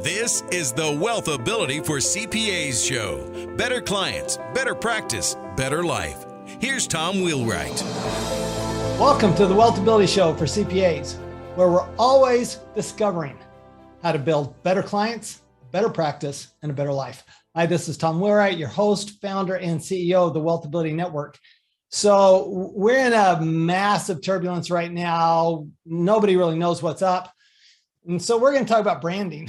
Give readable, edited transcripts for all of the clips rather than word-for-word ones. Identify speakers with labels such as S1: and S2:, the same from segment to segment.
S1: This is the WealthAbility for CPAs show. Better clients, better practice, better life. Here's Tom Wheelwright.
S2: Welcome to the WealthAbility show for CPAs, where we're always discovering how to build better clients, better practice, and a better life. Hi, this is Tom Wheelwright, your host, founder, and CEO of the WealthAbility Network. So we're in a massive turbulence right now. Nobody really knows what's up. And so we're going to talk about branding.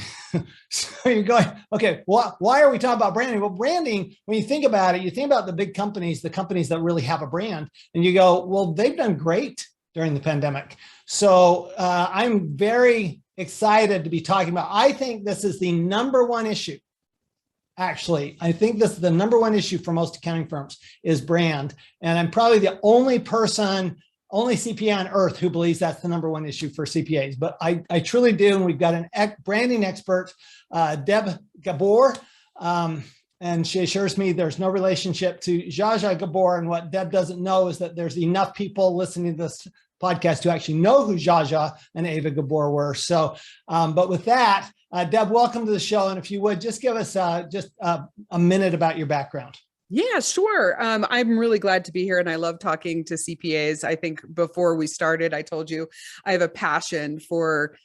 S2: So you're going, okay, why are we talking about branding? Well, branding, when you think about it, you think about the big companies, the companies that really have a brand, and you go, well, they've done great during the pandemic. So I'm very excited to be talking about, I think this is the number one issue. Actually, I think this is the number one issue for most accounting firms is brand. And I'm probably the only CPA on earth who believes that's the number one issue for CPAs, but I truly do. And we've got an branding expert, Deb Gabor, and she assures me there's no relationship to Zsa Gabor. And what Deb doesn't know is that there's enough people listening to this podcast to actually know who Zsa and Ava Gabor were. So, but with that, Deb, welcome to the show. And if you would, just give us just a minute about your background.
S3: Yeah, sure. I'm really glad to be here and I love talking to CPAs. I think before we started, I told you I have a passion for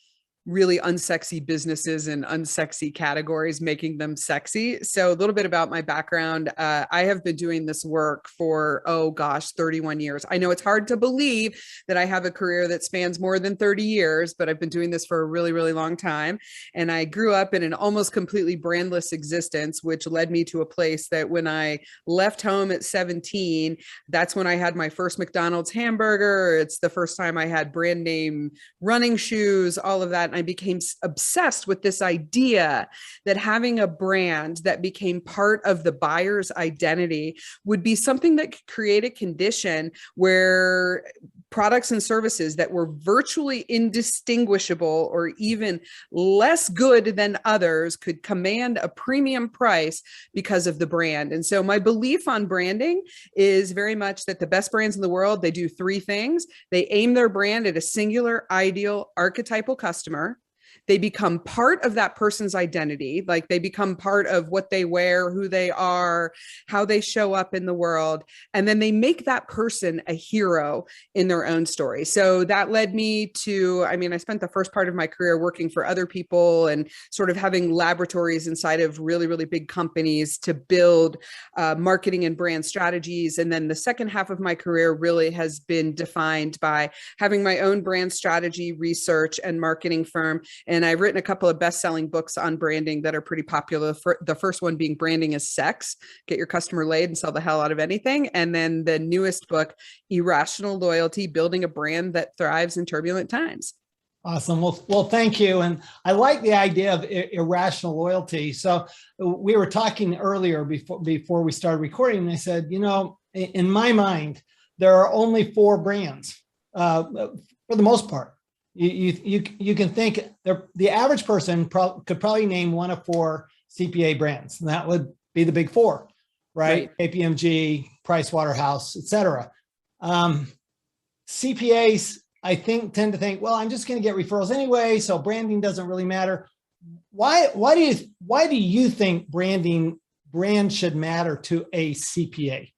S3: really unsexy businesses and unsexy categories, making them sexy. So a little bit about my background. I have been doing this work for, 31 years. I know it's hard to believe that I have a career that spans more than 30 years, but I've been doing this for a really, really long time. And I grew up in an almost completely brandless existence, which led me to a place that when I left home at 17, that's when I had my first McDonald's hamburger. It's the first time I had brand name running shoes, all of that. And I became obsessed with this idea that having a brand that became part of the buyer's identity would be something that could create a condition where products and services that were virtually indistinguishable or even less good than others could command a premium price because of the brand. And so my belief on branding is very much that the best brands in the world, they do three things. They aim their brand at a singular, ideal, archetypal customer. They become part of that person's identity, like they become part of what they wear, who they are, how they show up in the world. And then they make that person a hero in their own story. So that led me to, I spent the first part of my career working for other people and sort of having laboratories inside of really, really big companies to build marketing and brand strategies. And then the second half of my career really has been defined by having my own brand strategy, research, and marketing firm. And I've written a couple of best-selling books on branding that are pretty popular. The first one being Branding is Sex, Get Your Customer Laid and Sell the Hell Out of Anything. And then the newest book, Irrational Loyalty, Building a Brand That Thrives in Turbulent Times.
S2: Awesome. Well, thank you. And I like the idea of irrational loyalty. So we were talking earlier before we started recording, and I said, in my mind, there are only four brands for the most part. You can think the average person could probably name one of four CPA brands, and that would be the big four, right? KPMG, Pricewaterhouse, et cetera. CPAs, I think, tend to think, well, I'm just going to get referrals anyway, so branding doesn't really matter. Why do you think brand should matter to a CPA?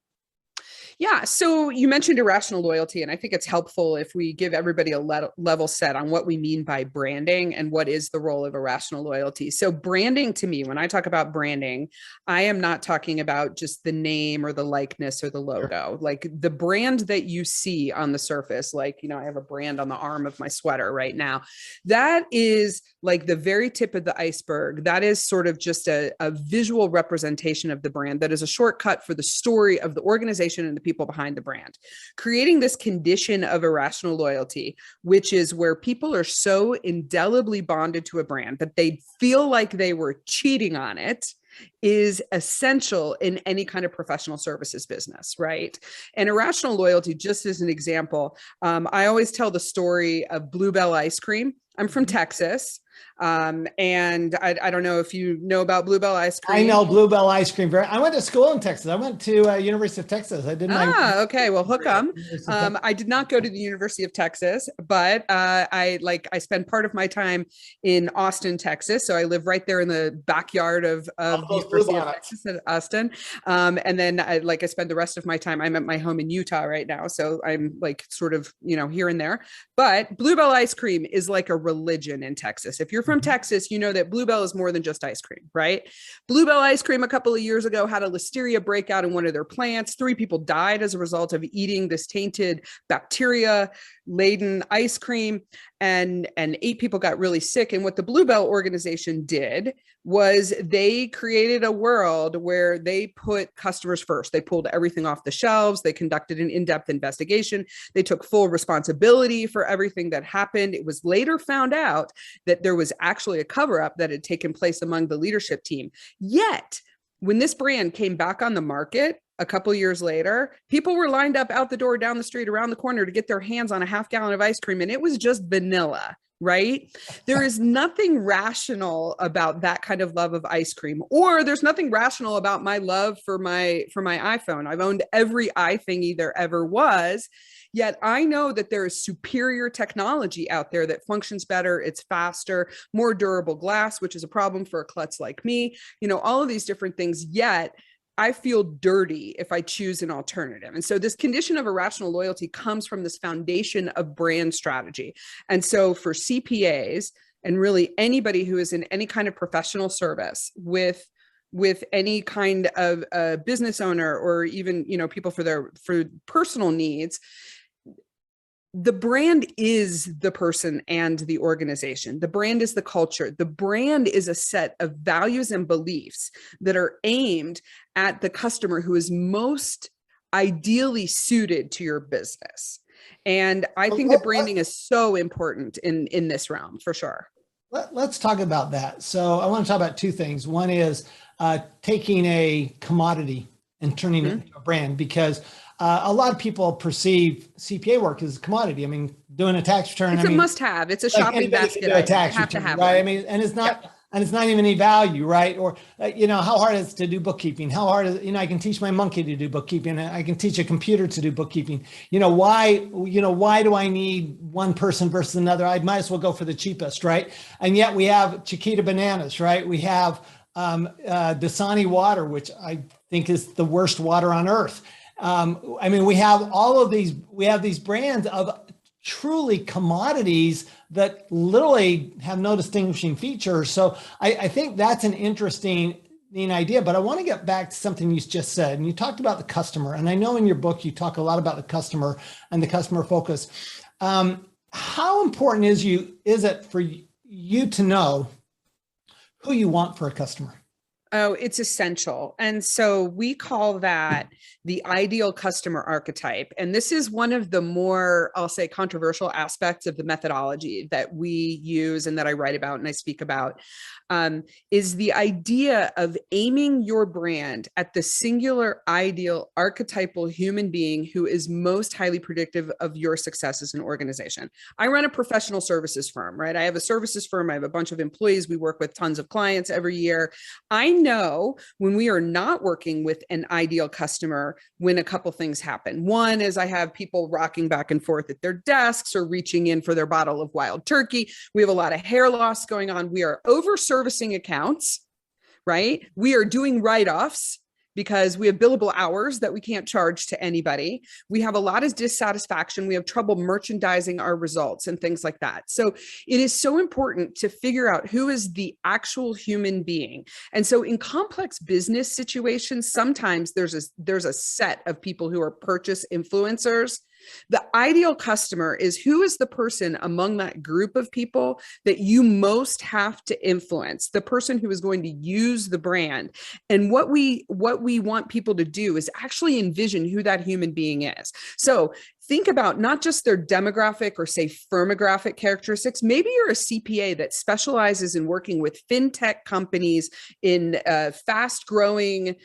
S3: Yeah. So you mentioned irrational loyalty, and I think it's helpful if we give everybody a level set on what we mean by branding and what is the role of irrational loyalty. So branding, to me, when I talk about branding, I am not talking about just the name or the likeness or the logo, like the brand that you see on the surface. Like, I have a brand on the arm of my sweater right now. That is like the very tip of the iceberg. That is sort of just a visual representation of the brand. That is a shortcut for the story of the organization and the people behind the brand. Creating this condition of irrational loyalty, which is where people are so indelibly bonded to a brand that they feel like they were cheating on it, is essential in any kind of professional services business, right? And irrational loyalty, just as an example, I always tell the story of Bluebell ice cream. I'm from Texas. And I don't know if you know about Bluebell ice cream.
S2: I know Bluebell ice cream. I went to school in Texas. I went to University of Texas. I did my.
S3: Okay. Well, hook 'em. I did not go to the University of Texas, but I spend part of my time in Austin, Texas. So I live right there in the backyard of the University of Texas at Austin. And then I spend the rest of my time. I'm at my home in Utah right now. So I'm sort of, here and there. But Bluebell ice cream is like a religion in Texas. If you're from Texas, you know that Bluebell is more than just ice cream, right? Bluebell ice cream a couple of years ago had a listeria breakout in one of their plants. 3 people died as a result of eating this tainted bacteria-laden ice cream, and 8 people got really sick. And what the Bluebell organization did was they created a world where they put customers first. They pulled everything off the shelves. They conducted an in-depth investigation. They took full responsibility for everything that happened. It was later found out that there was actually a cover-up that had taken place among the leadership team. Yet, when this brand came back on the market a couple years later, people were lined up out the door, down the street, around the corner to get their hands on a half gallon of ice cream, and it was just vanilla. Right? There is nothing rational about that kind of love of ice cream, or there's nothing rational about my love for my iPhone. I've owned every iThingy there ever was. Yet I know that there is superior technology out there that functions better. It's faster, more durable glass, which is a problem for a klutz like me. All of these different things. Yet I feel dirty if I choose an alternative. And so this condition of irrational loyalty comes from this foundation of brand strategy. And so for CPAs and really anybody who is in any kind of professional service with any kind of a business owner, or even, people for personal needs, the brand is the person and the organization. The brand is the culture. The brand is a set of values and beliefs that are aimed at the customer who is most ideally suited to your business. And I think that branding is so important in this realm, for sure.
S2: Let's talk about that. So I want to talk about 2 things. One is taking a commodity and turning it into a brand, because a lot of people perceive CPA work as a commodity. I mean, doing a tax return.
S3: It's a must-have. It's a shopping basket.
S2: Do a tax return, right? One. I mean, and it's not, and it's not even any value, right? Or how hard is it to do bookkeeping? How hard is I can teach my monkey to do bookkeeping. I can teach a computer to do bookkeeping. Why do I need one person versus another? I might as well go for the cheapest, right? And yet we have Chiquita bananas, right? We have Dasani water, which I think is the worst water on earth. We have all of these, we have these brands of truly commodities that literally have no distinguishing features. So I think that's an interesting idea, but I want to get back to something you just said. And you talked about the customer. And I know in your book, you talk a lot about the customer and the customer focus. How important is it for you to know who you want for a customer?
S3: Oh, it's essential. And so we call that the ideal customer archetype. And this is one of the more, I'll say, controversial aspects of the methodology that we use and that I write about and I speak about, is the idea of aiming your brand at the singular, ideal, archetypal human being who is most highly predictive of your success as an organization. I run a professional services firm, right? I have a services firm. I have a bunch of employees. We work with tons of clients every year. I know when we are not working with an ideal customer, when a couple things happen. One is I have people rocking back and forth at their desks or reaching in for their bottle of wild turkey. We have a lot of hair loss going on. We are over servicing accounts, right? We are doing write-offs because we have billable hours that we can't charge to anybody. We have a lot of dissatisfaction. We have trouble merchandising our results and things like that. So it is so important to figure out who is the actual human being. And so in complex business situations, sometimes there's a set of people who are purchase influencers. The ideal customer is who is the person among that group of people that you most have to influence, the person who is going to use the brand. And what we want people to do is actually envision who that human being is. So think about not just their demographic or say firmographic characteristics. Maybe you're a CPA that specializes in working with fintech companies in fast growing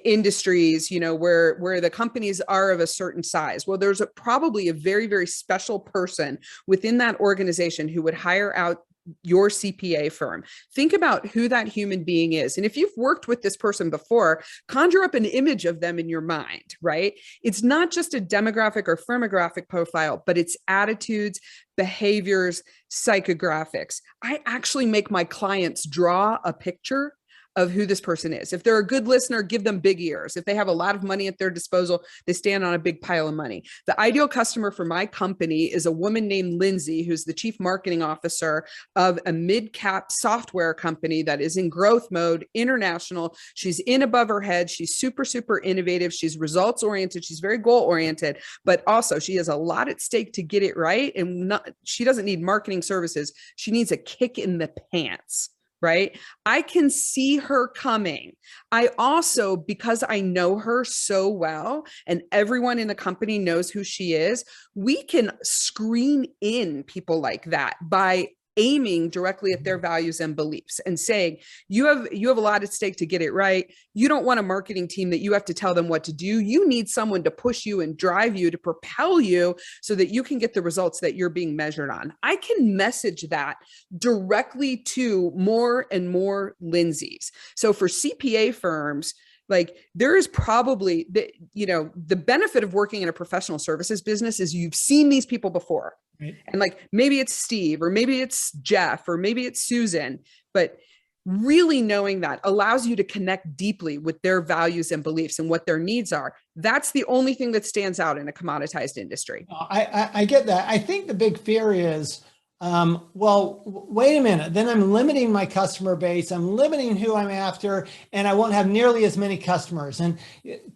S3: industries, where the companies are of a certain size. Well, there's probably a very, very special person within that organization who would hire out your CPA firm. Think about who that human being is. And if you've worked with this person before, conjure up an image of them in your mind, right? It's not just a demographic or firmographic profile, but it's attitudes, behaviors, psychographics. I actually make my clients draw a picture of who this person is. If they're a good listener, give them big ears. If they have a lot of money at their disposal, they stand on a big pile of money. The ideal customer for my company is a woman named Lindsay, who's the chief marketing officer of a mid-cap software company that is in growth mode, international. She's in above her head. She's super, super innovative. She's results oriented. She's very goal oriented, but also she has a lot at stake to get it right. And she doesn't need marketing services. She needs a kick in the pants. Right? I can see her coming. I also, because I know her so well and everyone in the company knows who she is, we can screen in people like that by aiming directly at their values and beliefs and saying, you have a lot at stake to get it right. You don't want a marketing team that you have to tell them what to do. You need someone to push you and drive you, to propel you so that you can get the results that you're being measured on. I can message that directly to more and more Lindsays. So for CPA firms, like there is probably the benefit of working in a professional services business is you've seen these people before. Right. And like, maybe it's Steve, or maybe it's Jeff, or maybe it's Susan, but really knowing that allows you to connect deeply with their values and beliefs and what their needs are. That's the only thing that stands out in a commoditized industry.
S2: I get that. I think the big fear is, well, wait a minute, then I'm limiting my customer base. I'm limiting who I'm after, and I won't have nearly as many customers. And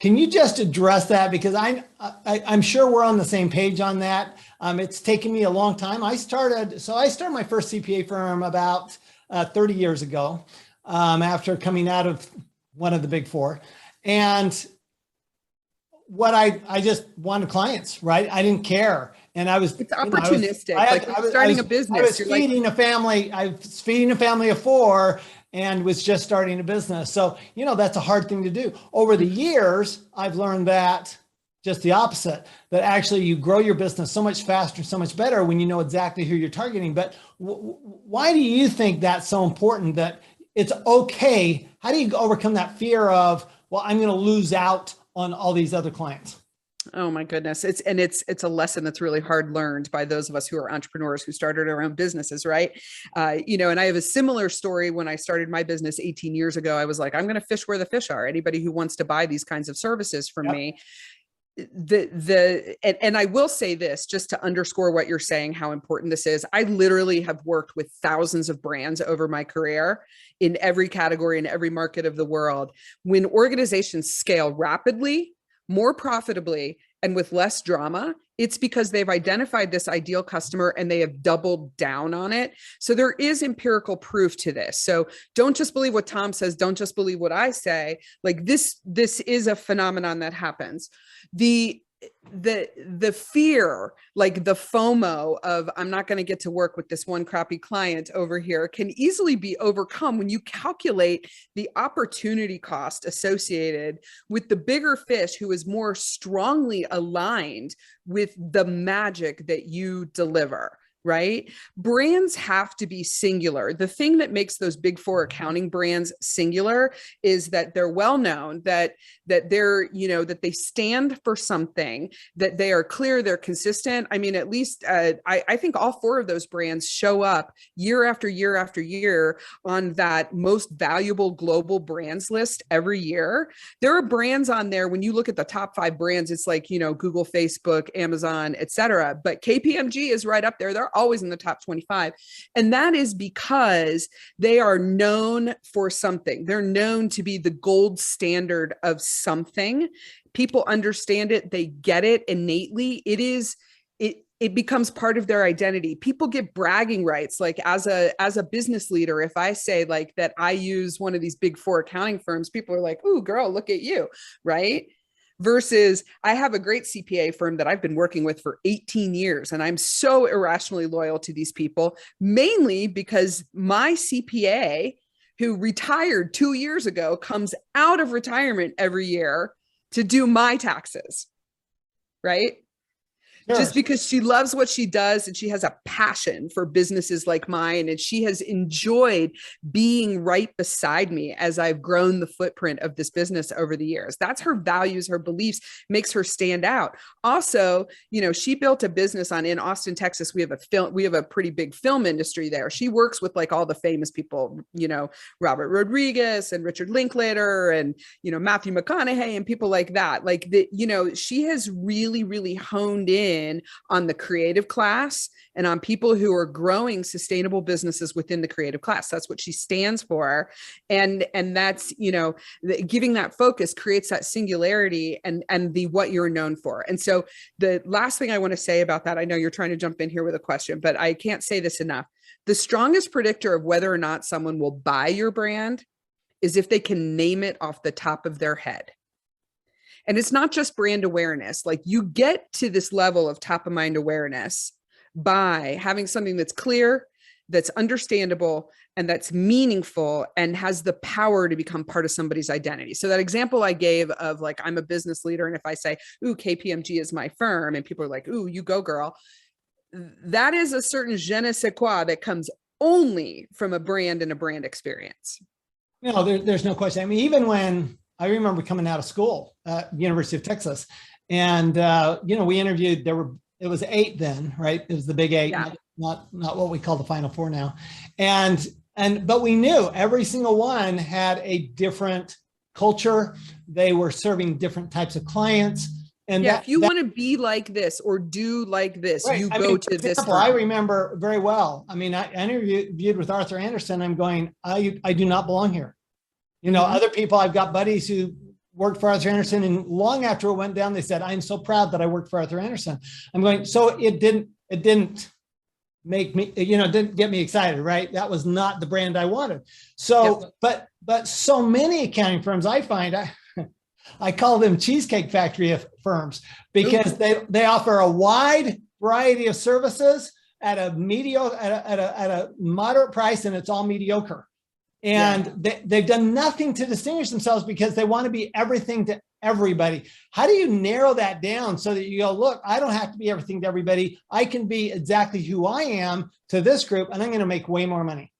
S2: can you just address that? Because I'm sure we're on the same page on that. It's taken me a long time. I started my first CPA firm about 30 years ago, after coming out of one of the big four. And what I just wanted clients, right? I didn't care. And it's
S3: opportunistic. I was starting a business.
S2: I was feeding a family of four and was just starting a business. So, that's a hard thing to do. Over the years, I've learned that just the opposite, that actually you grow your business so much faster, so much better when you know exactly who you're targeting. But why do you think that's so important, that it's okay? How do you overcome that fear of, well, I'm going to lose out on all these other clients?
S3: Oh my goodness. It's a lesson that's really hard learned by those of us who are entrepreneurs who started our own businesses, right? And I have a similar story. When I started my business 18 years ago, I was like, I'm going to fish where the fish are. Anybody who wants to buy these kinds of services from me. And I will say this, just to underscore what you're saying, how important this is. I literally have worked with thousands of brands over my career in every category, in every market of the world. When organizations scale rapidly, more profitably, and with less drama, it's because they've identified this ideal customer and they have doubled down on it. So there is empirical proof to this. So don't just believe what Tom says. Don't just believe what I say. Like this is a phenomenon that happens. The fear, like the FOMO of I'm not going to get to work with this one crappy client over here, can easily be overcome when you calculate the opportunity cost associated with the bigger fish who is more strongly aligned with the magic that you deliver. Right? Brands have to be singular. The thing that makes those big four accounting brands singular is that they're well known, that they're, that they stand for something, that they are clear, they're consistent. I mean, at least I think all four of those brands show up year after year after year on that most valuable global brands list every year. There are brands on there. When you look at the top 5 brands, it's like, Google, Facebook, Amazon, et cetera. But KPMG is right up there. They're always in the top 25. And that is because they are known for something. They're known to be the gold standard of something. People understand it. They get it innately. It becomes part of their identity. People get bragging rights. Like as a business leader, if I say like that I use one of these big four accounting firms, people are like, "Ooh, girl, look at you." Right? Versus I have a great CPA firm that I've been working with for 18 years. And I'm so irrationally loyal to these people, mainly because my CPA, who retired 2 years ago, comes out of retirement every year to do my taxes. Right?
S2: Sure.
S3: just because she loves what she does and she has a passion for businesses like mine. And she has enjoyed being right beside me as I've grown the footprint of this business over the years. That's her values, her beliefs, makes her stand out. Also, she built a business in Austin, Texas. We have a pretty big film industry there. She works with like all the famous people, Robert Rodriguez and Richard Linklater and, Matthew McConaughey and people like that. Like she has really, really honed in on the creative class and on people who are growing sustainable businesses within the creative class. That's what she stands for. And that's, giving that focus creates that singularity and what you're known for. And so the last thing I want to say about that, I know you're trying to jump in here with a question, but I can't say this enough. The strongest predictor of whether or not someone will buy your brand is if they can name it off the top of their head. And it's not just brand awareness. Like you get to this level of top of mind awareness by having something that's clear, that's understandable, and that's meaningful and has the power to become part of somebody's identity. So that example I gave of like, I'm a business leader. And if I say, ooh, KPMG is my firm, and people are like, ooh, you go girl. That is a certain je ne sais quoi that comes only from a brand and a brand experience.
S2: There's no question. I mean, even when I remember coming out of school at University of Texas, and we interviewed. It was 8 then, right? It was the big 8, yeah. not what we call the Final 4 now. But we knew every single one had a different culture. They were serving different types of clients. And
S3: if you want to be like this or do like this, right. Go to this.
S2: I remember very well. I mean, I interviewed with Arthur Andersen. I'm going, I do not belong here. Other people, I've got buddies who worked for Arthur Andersen, and long after it went down, they said, I'm so proud that I worked for Arthur Andersen. I'm going, so it didn't make me, didn't get me excited, right? That was not the brand I wanted. So, yep. but so many accounting firms, I find, I call them cheesecake factory firms because they offer a wide variety of services at a moderate price, and it's all mediocre. And they've done nothing to distinguish themselves because they want to be everything to everybody. How do you narrow that down so that you go, look, I don't have to be everything to everybody. I can be exactly who I am to this group, and I'm going to make way more money.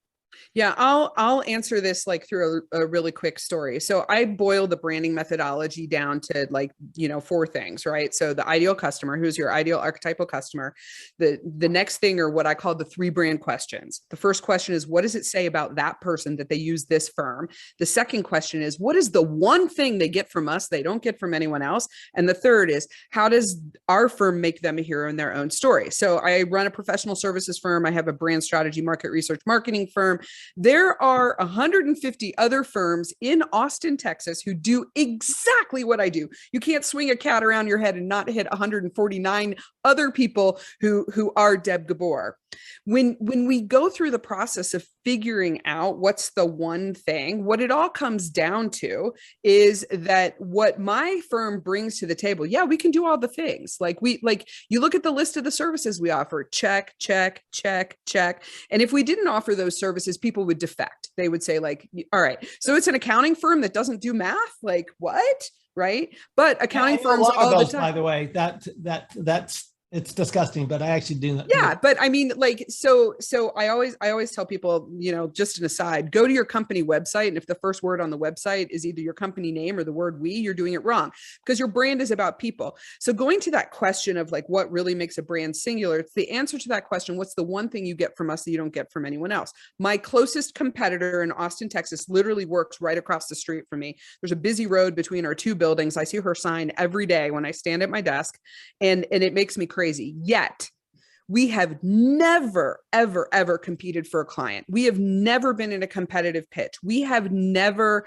S3: Yeah, I'll answer this like through a really quick story. So I boil the branding methodology down to 4 things, right? So the ideal customer, who's your ideal archetypal customer. The next thing are what I call the 3 brand questions. The first question is, what does it say about that person that they use this firm? The second question is, what is the one thing they get from us they don't get from anyone else? And the third is, how does our firm make them a hero in their own story? So I run a professional services firm. I have a brand strategy, market research, marketing firm. There are 150 other firms in Austin, Texas, who do exactly what I do. You can't swing a cat around your head and not hit 149 other people who are Deb Gabor. When we go through the process of figuring out what's the one thing, what it all comes down to is that what my firm brings to the table, we can do all the things. You look at the list of the services we offer, check, check, check, check. And if we didn't offer those services, people would defect. They would say all right, so it's an accounting firm that doesn't do math? Like what? Right? But accounting firms all the time. By
S2: the way, that's it's disgusting, but I actually do that.
S3: Yeah. But I mean, so I always tell people, just an aside, go to your company website. And if the first word on the website is either your company name or the word we, you're doing it wrong, because your brand is about people. So going to that question of what really makes a brand singular, it's the answer to that question. What's the one thing you get from us that you don't get from anyone else? My closest competitor in Austin, Texas, literally works right across the street from me. There's a busy road between our 2 buildings. I see her sign every day when I stand at my desk, and it makes me crazy. Yet we have never, ever, ever competed for a client. We have never been in a competitive pitch. We have never,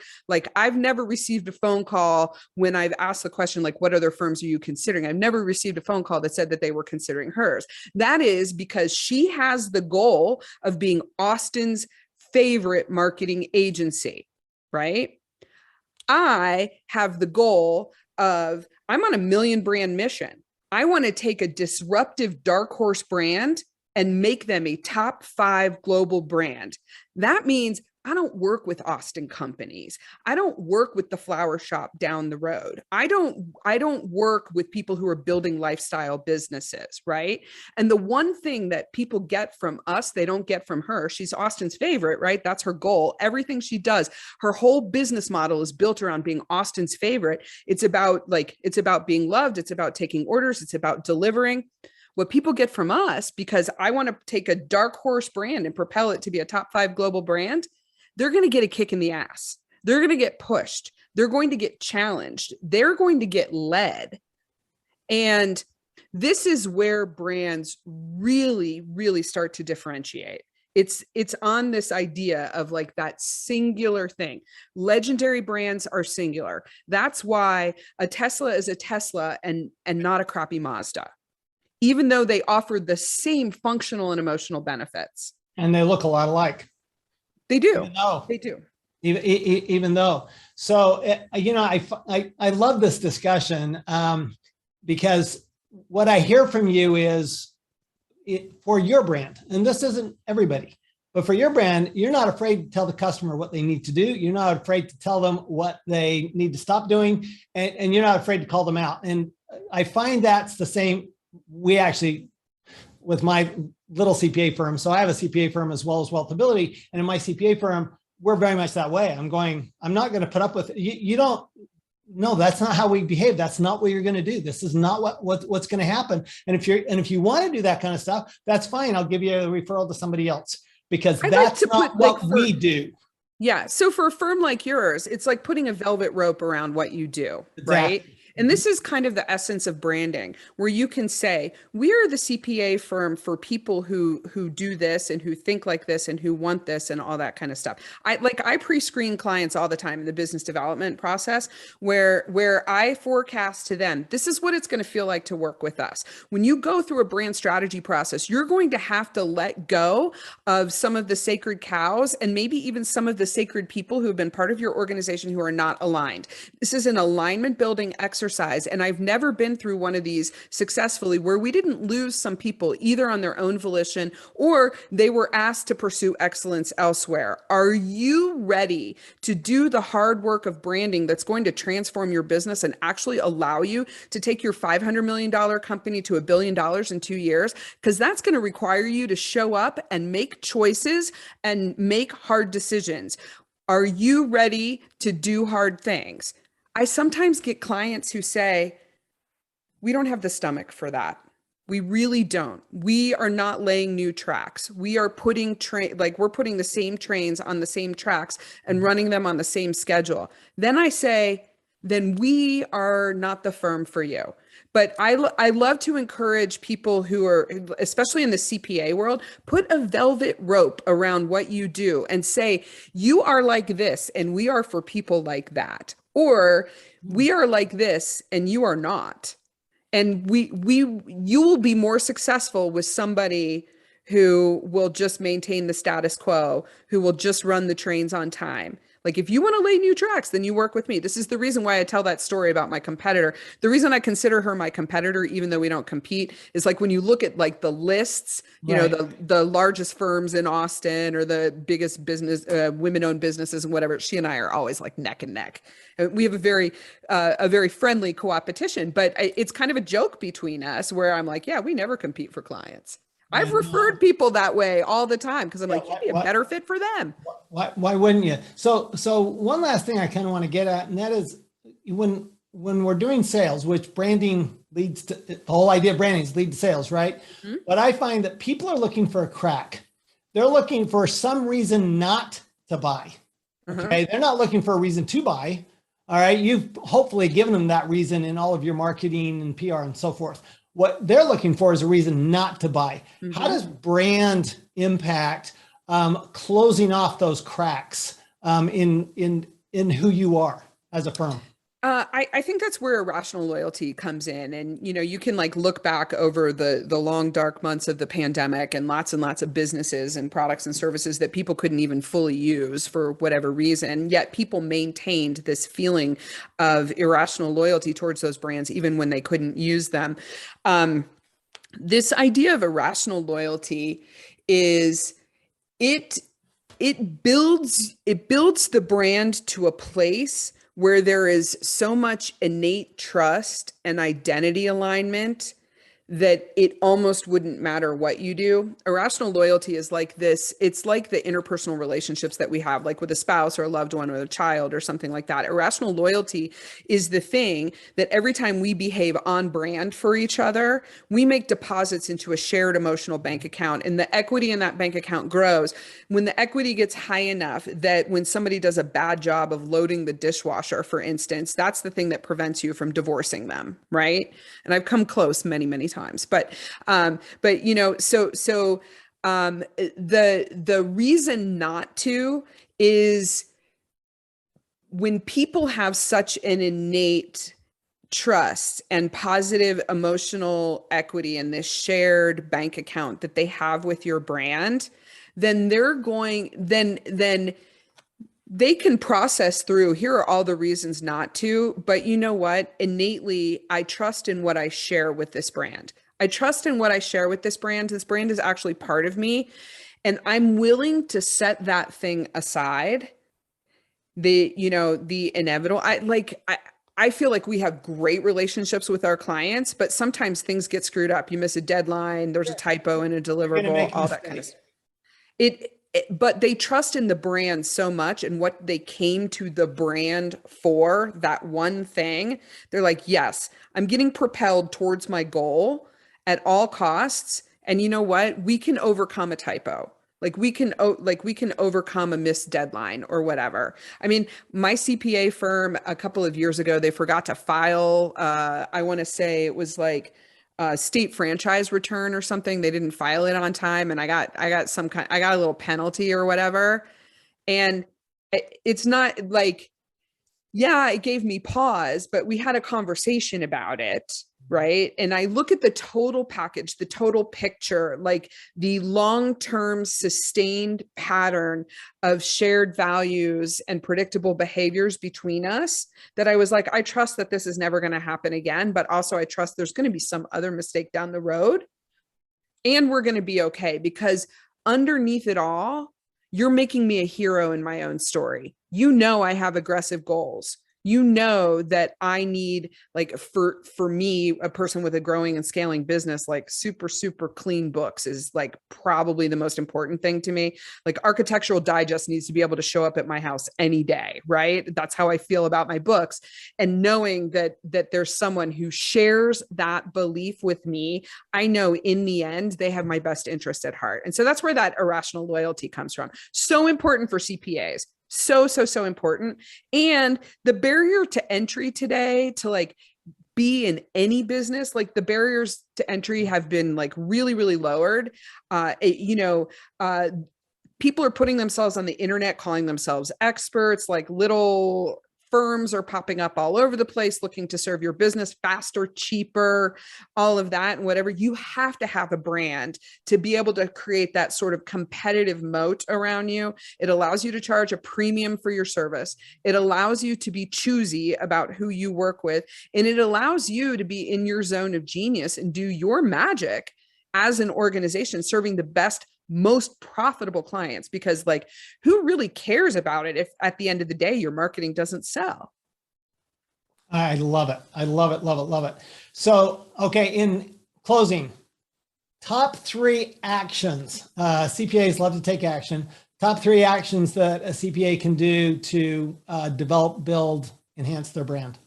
S3: I've never received a phone call when I've asked the question, what other firms are you considering? I've never received a phone call that said that they were considering hers. That is because she has the goal of being Austin's favorite marketing agency, right? I have the goal of, I'm on a million brand mission. I want to take a disruptive dark horse brand and make them a top 5 global brand. That means I don't work with Austin companies. I don't work with the flower shop down the road. I don't work with people who are building lifestyle businesses, right? And the one thing that people get from us, they don't get from her. She's Austin's favorite, right? That's her goal. Everything she does, her whole business model is built around being Austin's favorite. It's about being loved. It's about taking orders. It's about delivering. What people get from us, because I want to take a dark horse brand and propel it to be a top 5 global brand, they're going to get a kick in the ass. They're going to get pushed. They're going to get challenged. They're going to get led. And this is where brands really, really start to differentiate. It's on this idea of like that singular thing. Legendary brands are singular. That's why a Tesla is a Tesla and not a crappy Mazda, even though they offer the same functional and emotional benefits.
S2: And they look a lot alike.
S3: They do.
S2: They do. Even though. So, I love this discussion because what I hear from you is for your brand, and this isn't everybody, but for your brand, you're not afraid to tell the customer what they need to do. You're not afraid to tell them what they need to stop doing, and you're not afraid to call them out. And I find that's the same. We actually, with my little CPA firm. So I have a CPA firm as well as WealthAbility. And in my CPA firm, we're very much that way. I'm not going to put up with you. No, that's not how we behave. That's not what you're going to do. This is not what's going to happen. And if you want to do that kind of stuff, that's fine. I'll give you a referral to somebody else because that's not what we do.
S3: Yeah. So for a firm like yours, it's like putting a velvet rope around what you do, right? And this is kind of the essence of branding, where you can say, we are the CPA firm for people who do this and who think like this and who want this and all that kind of stuff. I pre-screen clients all the time in the business development process where I forecast to them, this is what it's going to feel like to work with us. When you go through a brand strategy process, you're going to have to let go of some of the sacred cows and maybe even some of the sacred people who have been part of your organization who are not aligned. This is an alignment building exercise. And I've never been through one of these successfully where we didn't lose some people either on their own volition or they were asked to pursue excellence elsewhere. Are you ready to do the hard work of branding that's going to transform your business and actually allow you to take your $500 million company to $1 billion in 2 years? Because that's going to require you to show up and make choices and make hard decisions. Are you ready to do hard things? I sometimes get clients who say, we don't have the stomach for that. We really don't. We are not laying new tracks. We are putting we're putting the same trains on the same tracks and running them on the same schedule. Then I say, then we are not the firm for you. But I love to encourage people who are, especially in the CPA world, put a velvet rope around what you do and say, you are like this and we are for people like that. Or we are like this and you are not. And you will be more successful with somebody who will just maintain the status quo, who will just run the trains on time. Like if you want to lay new tracks, then you work with me. This is the reason why I tell that story about my competitor. The reason I consider her my competitor, even though we don't compete, is like when you look at like the lists, you know, the largest firms in Austin or the biggest business, women-owned businesses and whatever, she and I are always like neck and neck. We have a very friendly co-opetition, but it's kind of a joke between us where I'm like, yeah, we never compete for clients. I've referred people that way all the time because I'm like, you'd be a better fit for them.
S2: Why wouldn't you? So one last thing I kind of want to get at, and that is when we're doing sales, which branding leads to, the whole idea of branding is lead to sales, right? Mm-hmm. But I find that people are looking for a crack. They're looking for some reason not to buy. Okay, they're not looking for a reason to buy. All right, you've hopefully given them that reason in all of your marketing and PR and so forth. What they're looking for is a reason not to buy. Mm-hmm. How does brand impact closing off those cracks in who you are as a firm?
S3: I think that's where irrational loyalty comes in. And, you know, you can like look back over the long, dark months of the pandemic and lots of businesses and products and services that people couldn't even fully use for whatever reason. Yet people maintained this feeling of irrational loyalty towards those brands, even when they couldn't use them. This idea of irrational loyalty is it builds the brand to a place where there is so much innate trust and identity alignment that it almost wouldn't matter what you do. Irrational loyalty is like this. It's like the interpersonal relationships that we have, like with a spouse or a loved one or a child or something like that. Irrational loyalty is the thing that every time we behave on brand for each other, we make deposits into a shared emotional bank account, and the equity in that bank account grows. When the equity gets high enough that when somebody does a bad job of loading the dishwasher, for instance, that's the thing that prevents you from divorcing them, right? And I've come close many, many times. But you know, the reason not to is when people have such an innate trust and positive emotional equity in this shared bank account that they have with your brand, then then they can process through, here are all the reasons not to, but you know what? Innately, I trust in what I share with this brand. I trust in what I share with this brand. This brand is actually part of me, and I'm willing to set that thing aside. The inevitable. I feel like we have great relationships with our clients, but sometimes things get screwed up. You miss a deadline, there's a typo in a deliverable, all that kind of stuff. But they trust in the brand so much and what they came to the brand for, that one thing. They're like, yes, I'm getting propelled towards my goal at all costs. And you know what? We can overcome a typo. We can overcome a missed deadline or whatever. I mean, my CPA firm a couple of years ago, they forgot to file, I want to say it was like state franchise return or something. They didn't file it on time, and I got a little penalty or whatever. And it's not like, yeah, it gave me pause, but we had a conversation about it, right? And I look at the total package, the total picture, like the long-term sustained pattern of shared values and predictable behaviors between us, that I was like, I trust that this is never going to happen again, but also I trust there's going to be some other mistake down the road, and we're going to be okay, because underneath it all, you're making me a hero in my own story. You know, I have aggressive goals. You know that I need, like, for me, a person with a growing and scaling business, like super, super clean books is like probably the most important thing to me. Like Architectural Digest needs to be able to show up at my house any day, right? That's how I feel about my books. And knowing that there's someone who shares that belief with me, I know in the end, they have my best interest at heart. And so that's where that irrational loyalty comes from. So important for CPAs. So important. And the barrier to entry today to like be in any business, like the barriers to entry have been like really, really lowered. People are putting themselves on the internet, calling themselves experts, like little firms are popping up all over the place looking to serve your business faster, cheaper, all of that. And whatever, you have to have a brand to be able to create that sort of competitive moat around you. It allows you to charge a premium for your service. It allows you to be choosy about who you work with. And it allows you to be in your zone of genius and do your magic as an organization, serving the best, most profitable clients, because like, who really cares about it if at the end of the day your marketing doesn't sell?
S2: I love it. I love it, love it, love it. So, okay, in closing, top 3 actions. CPAs love to take action. Top 3 actions that a CPA can do to develop, build, enhance their brand.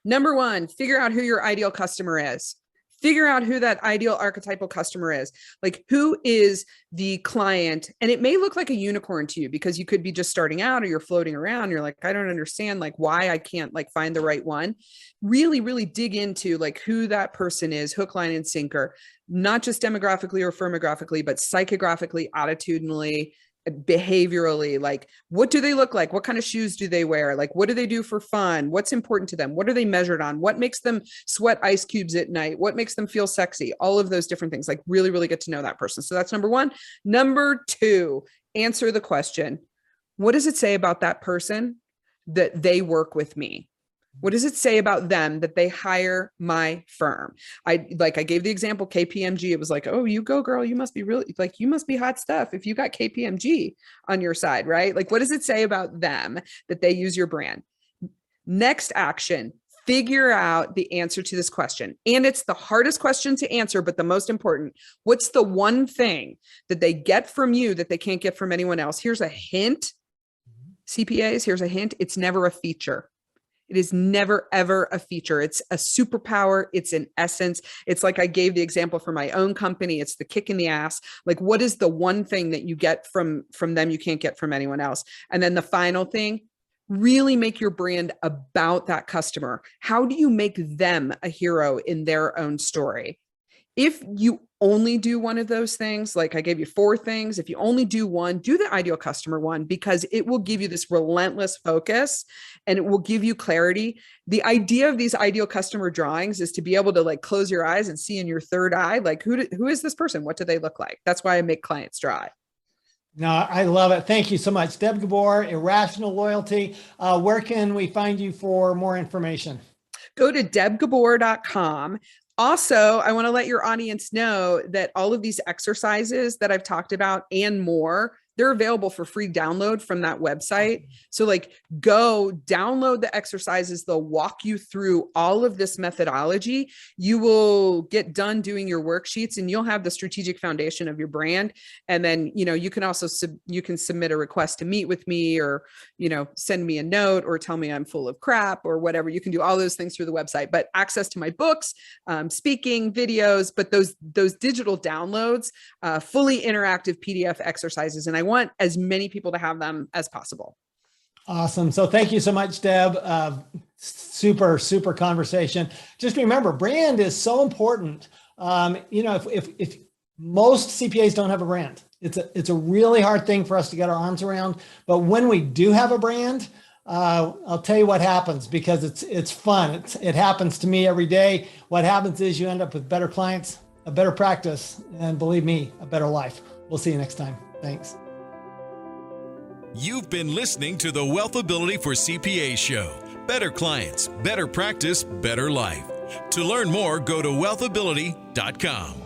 S3: Number 1, figure out who your ideal customer is. Figure out who that ideal archetypal customer is. Like, who is the client? And it may look like a unicorn to you because you could be just starting out, or you're floating around. You're like, I don't understand like why I can't like find the right one. Really, really dig into like who that person is, hook, line, and sinker, not just demographically or firmographically, but psychographically, attitudinally, behaviorally. Like, what do they look like? What kind of shoes do they wear? Like, what do they do for fun? What's important to them? What are they measured on? What makes them sweat ice cubes at night? What makes them feel sexy? All of those different things. Like, really, really get to know that person. So that's number 1. Number 2, answer the question, what does it say about that person that they work with me? What does it say about them that they hire my firm? I gave the example KPMG. It was like, oh, you go, girl. You must be you must be hot stuff if you got KPMG on your side, right? Like, what does it say about them that they use your brand? Next action, figure out the answer to this question. And it's the hardest question to answer, but the most important. What's the one thing that they get from you that they can't get from anyone else? Here's a hint. CPAs, here's a hint. It's never a feature. It is never, ever a feature. It's a superpower. It's an essence. It's like I gave the example for my own company. It's the kick in the ass. Like, what is the one thing that you get from them you can't get from anyone else? And then the final thing, really make your brand about that customer. How do you make them a hero in their own story? If you only do one of those things, like I gave you 4 things, if you only do one, do the ideal customer one, because it will give you this relentless focus and it will give you clarity. The idea of these ideal customer drawings is to be able to like close your eyes and see in your third eye, like who is this person? What do they look like? That's why I make clients draw.
S2: No, I love it. Thank you so much. Deb Gabor, Irrational Loyalty. Where can we find you for more information?
S3: Go to debgabor.com. Also, I want to let your audience know that all of these exercises that I've talked about and more, they're available for free download from that website. So like, go download the exercises. They'll walk you through all of this methodology. You will get done doing your worksheets and you'll have the strategic foundation of your brand. And then, you can also, you can submit a request to meet with me, or, send me a note or tell me I'm full of crap or whatever. You can do all those things through the website, but access to my books, speaking, videos, but those digital downloads, fully interactive PDF exercises. And I want as many people to have them as possible.
S2: Awesome. So thank you so much, Deb. Super conversation. Just remember, brand is so important. If most CPAs don't have a brand, it's a really hard thing for us to get our arms around. But when we do have a brand, I'll tell you what happens, because it's fun. It happens to me every day. What happens is you end up with better clients, a better practice, and believe me, a better life. We'll see you next time. Thanks.
S1: You've been listening to the WealthAbility for CPAs show. Better clients, better practice, better life. To learn more, go to WealthAbility.com.